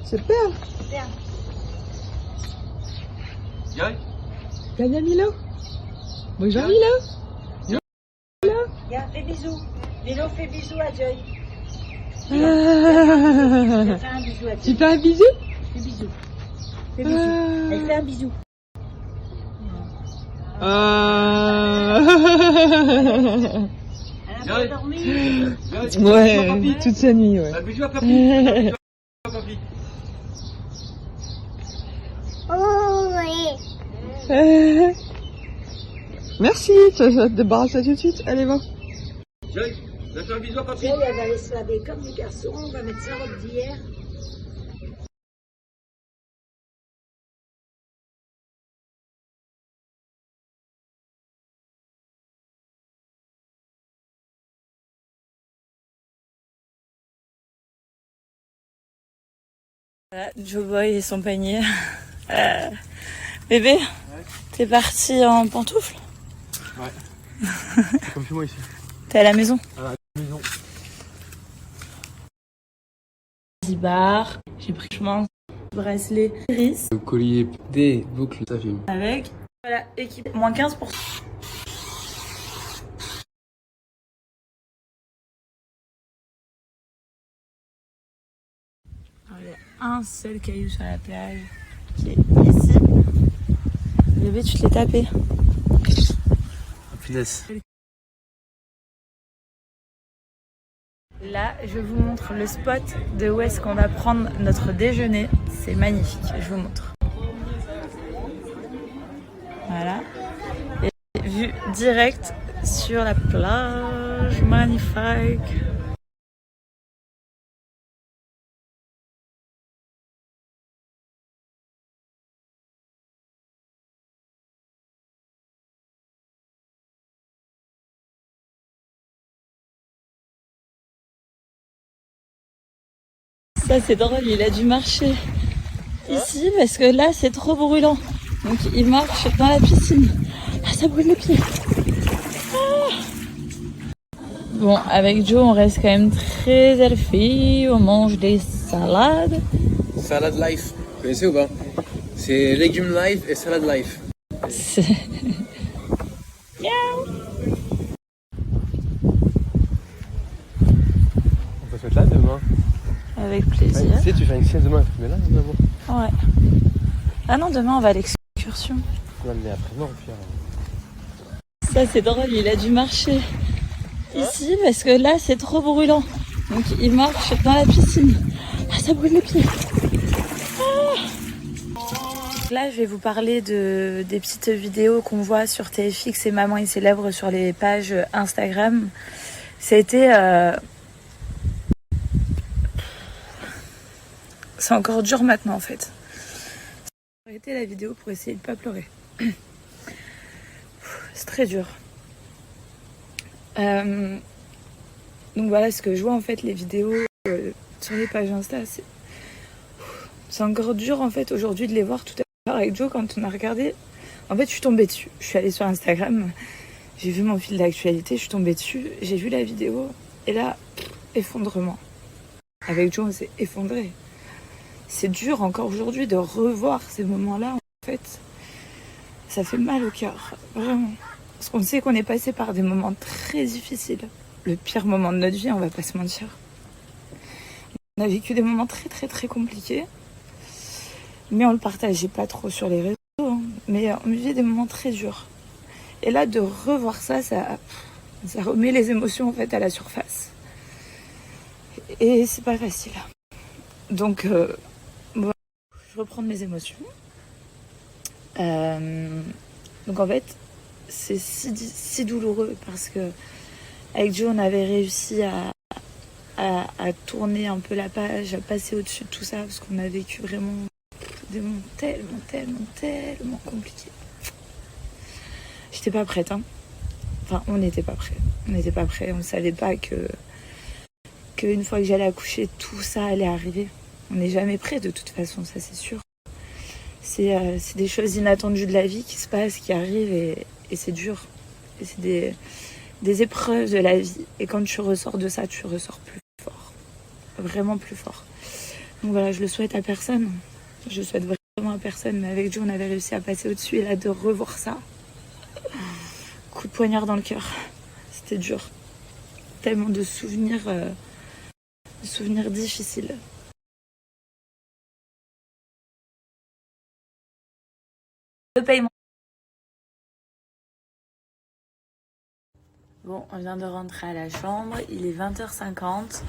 Super. Viens Milo. Bonjour Milo. Viens, fais bisous. Milo, fais bisous à Joy. Ah. Fais un bisou à Joy. Tu fais un bisou? Fais bisous. Fais bisous. Elle fait un bisou. Elle a pas dormi. Ouais, toute sa nuit, ouais. Un bisou à papy. Un bisou à papy. Merci, ça te débarrasse tout de suite. Allez, va. Joy, viens faire un bisou à papy. Joy, elle va aller se laver comme les garçons. On va mettre sa robe d'hier. Voilà, Joe Boy et son panier. Bébé, t'es parti en pantoufles? Ouais. C'est comme chez moi ici. T'es à la maison? À la maison. Zibar, j'ai pris chemin, bracelet, iris. Le collier, des boucles, ça filme. Avec, voilà, équipe, moins 15%. Alors, il y a un seul caillou sur la plage qui est ici. Bébé, tu te l'es tapé. Finesse. Là, je vous montre le spot de où est-ce qu'on va prendre notre déjeuner. C'est magnifique, je vous montre. Voilà. Et vue directe sur la plage, magnifique. Ça c'est drôle, il a dû marcher ici parce que là c'est trop brûlant. Donc il marche dans la piscine. Ah, ça brûle le pied. Ah. Bon, avec Joe on reste quand même très healthy. On mange des salades. Salad life. Vous connaissez ou pas? C'est légumes life et salad life. C'est... On peut se mettre là demain. Avec plaisir. Ouais, tu sais, tu fais une sieste demain. Mais là, demain. Ouais. Ah non, demain on va à l'excursion. Non, mais après, non, Pierre. Ça c'est drôle, il a dû marcher ici parce que là c'est trop brûlant. Donc il marche dans la piscine. Ah, ça brûle le pied. Ah. Là je vais vous parler des petites vidéos qu'on voit sur TFX et Maman et Célèbre sur les pages Instagram. Ça a été... C'est encore dur maintenant en fait. J'ai arrêté la vidéo pour essayer de ne pas pleurer. C'est très dur. Donc voilà ce que je vois en fait, les vidéos sur les pages Insta. C'est encore dur en fait aujourd'hui de les voir tout à l'heure avec Joe quand on a regardé. En fait je suis tombée dessus. Je suis allée sur Instagram, j'ai vu mon fil d'actualité, je suis tombée dessus, j'ai vu la vidéo et là, effondrement. Avec Joe on s'est effondré. C'est dur encore aujourd'hui de revoir ces moments-là en fait. Ça fait mal au cœur, vraiment. Parce qu'on sait qu'on est passé par des moments très difficiles. Le pire moment de notre vie, on va pas se mentir. On a vécu des moments très très très compliqués. Mais on le partageait pas trop sur les réseaux. Hein. Mais on vivait des moments très durs. Et là, de revoir ça, ça remet les émotions en fait à la surface. Et c'est pas facile. Donc, voilà. Je reprends mes émotions. Donc en fait, c'est si douloureux parce que avec Joe, on avait réussi à tourner un peu la page, à passer au-dessus de tout ça parce qu'on a vécu vraiment des moments tellement compliqués. J'étais pas prête, hein. Enfin, on n'était pas prêts. On n'était pas prêts. On savait pas qu'une fois que j'allais accoucher, tout ça allait arriver. On n'est jamais prêt de toute façon, ça c'est sûr. C'est des choses inattendues de la vie qui se passent, qui arrivent et c'est dur. Et c'est des épreuves de la vie. Et quand tu ressors de ça, tu ressors plus fort. Vraiment plus fort. Donc voilà, je le souhaite à personne. Je le souhaite vraiment à personne. Mais avec Joe, on avait réussi à passer au-dessus. Et là, de revoir ça, coup de poignard dans le cœur. C'était dur. Tellement de souvenirs difficiles. Le paiement. Bon, on vient de rentrer à la chambre, il est 20h50.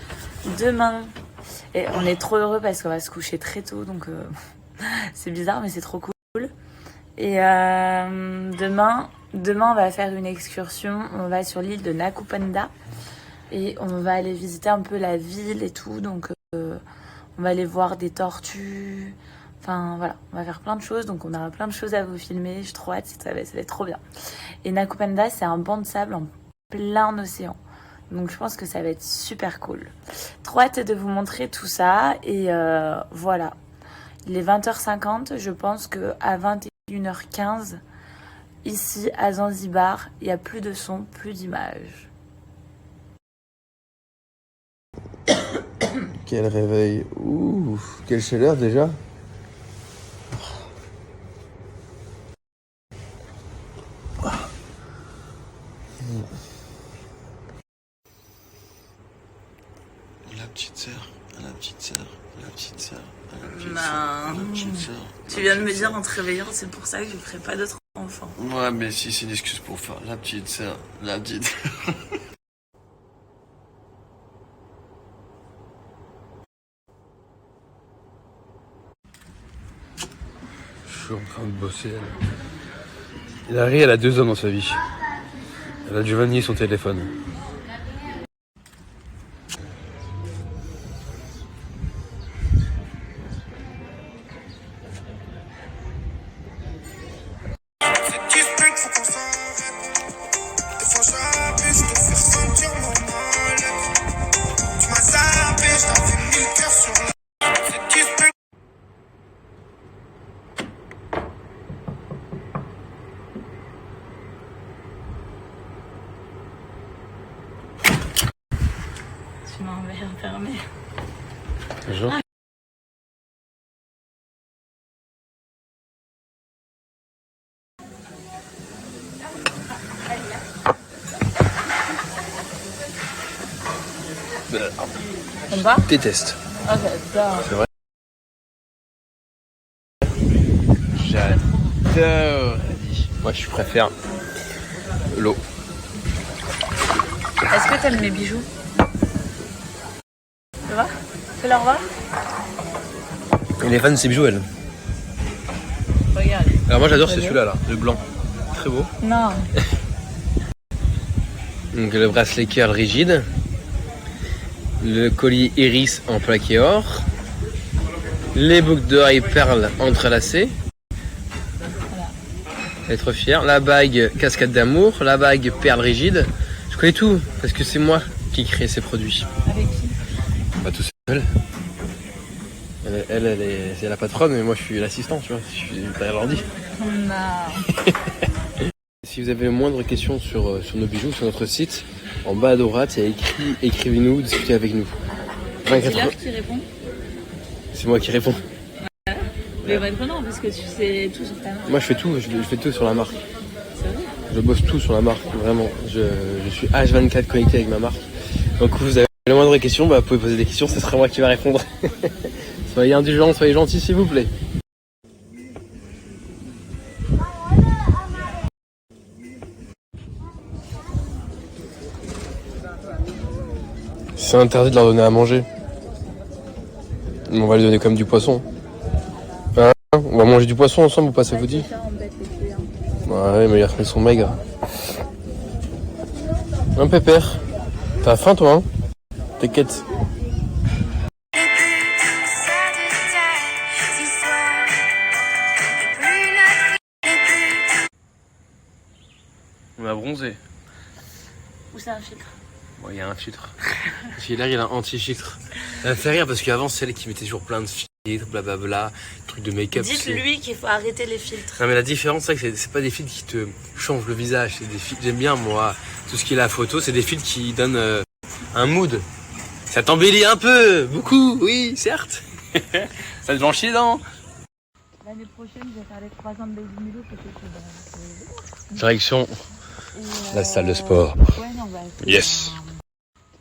Demain, et on est trop heureux parce qu'on va se coucher très tôt, donc c'est bizarre, mais c'est trop cool. Et demain, on va faire une excursion, on va sur l'île de Nakupanda et on va aller visiter un peu la ville et tout, donc on va aller voir des tortues. Enfin voilà, on va faire plein de choses, donc on aura plein de choses à vous filmer. J'ai trop hâte, ça va être trop bien. Et Nakupanda, c'est un banc de sable en plein océan. Donc je pense que ça va être super cool. Trop hâte de vous montrer tout ça. Et voilà. Il est 20h50. Je pense qu'à 21h15, ici à Zanzibar, il n'y a plus de son, plus d'images. Quel réveil. Ouh, quelle chaleur déjà. La petite sœur, la petite sœur, la petite sœur, la petite sœur, Non. la petite sœur. Tu viens de me dire en te réveillant, c'est pour ça que je ne ferai pas d'autres enfants. Ouais, mais si, c'est une excuse pour faire la petite sœur, la petite sœur. Je suis en train de bosser. Larry, elle a 2 hommes dans sa vie. Elle a Giovanni et son téléphone. Tu m'as enfermé. Genre. On va? Déteste. Ah, j'adore. C'est vrai. J'adore. Moi, je préfère l'eau. Est-ce que t'aimes mes bijoux? Tu vois? Fais-leur voir. Elle est fan de ses bijoux, elle. Regarde. Alors moi, j'adore celui-là, là, le blanc. Très beau. Non. Donc le bracelet curl rigide. Le collier iris en plaqué or. Les boucles d'oreilles perles entrelacées. Elle est trop fière. La bague cascade d'amour. La bague perle rigide. Je connais tout parce que c'est moi qui crée ces produits. Avec qui? Pas tout seul. Elle c'est la patronne, mais moi je suis l'assistant, tu vois. Je suis derrière l'ordi. Non. Si vous avez le moindre question sur nos bijoux, sur notre site, en bas à droite, il y a écrit « Écrivez-nous, discutez avec nous ». C'est l'heure qui répond. C'est moi qui réponds. Mais maintenant, parce que tu sais tout sur ta marque. Moi je fais tout, je fais tout sur la marque. C'est vrai? Je bosse tout sur la marque, vraiment. Je suis H24 connecté avec ma marque. Donc vous avez la moindre question, bah, vous pouvez poser des questions, ce sera moi qui va répondre. Soyez indulgents, soyez gentils s'il vous plaît. C'est interdit de leur donner à manger. On va lui donner comme du poisson. Hein? On va manger du poisson ensemble ou pas, ça vous dit? Ouais, mais ils sont maigres. Un pépère. T'as faim toi, hein? T'inquiète. On a bronzé. Ou c'est un filtre? Bon, il y a un filtre. Là, il y a un anti-filtre. Ça me fait rire parce qu'avant, c'est elle qui mettait toujours plein de filtres, blablabla, trucs de make-up. Dites-lui qu'il faut arrêter les filtres. Non, mais la différence, c'est que c'est pas des filtres qui te changent le visage. C'est des filtres, j'aime bien, moi, tout ce qui est la photo, c'est des filtres qui donnent un mood. Ça t'embellit un peu, beaucoup, oui, certes. Ça te blanchit les dents? L'année prochaine, je vais faire les 3 ans de Baby Milo parce que Direction la salle de sport. Ouais, non, bah, Yes.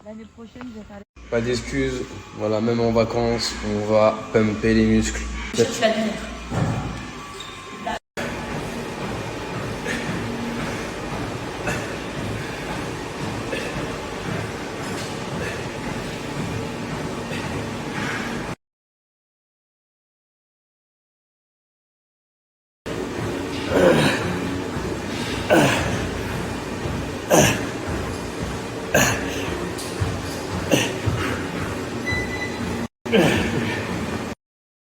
l'année prochaine, je vais faire les... Pas d'excuses, voilà, même en vacances, on va pumper les muscles.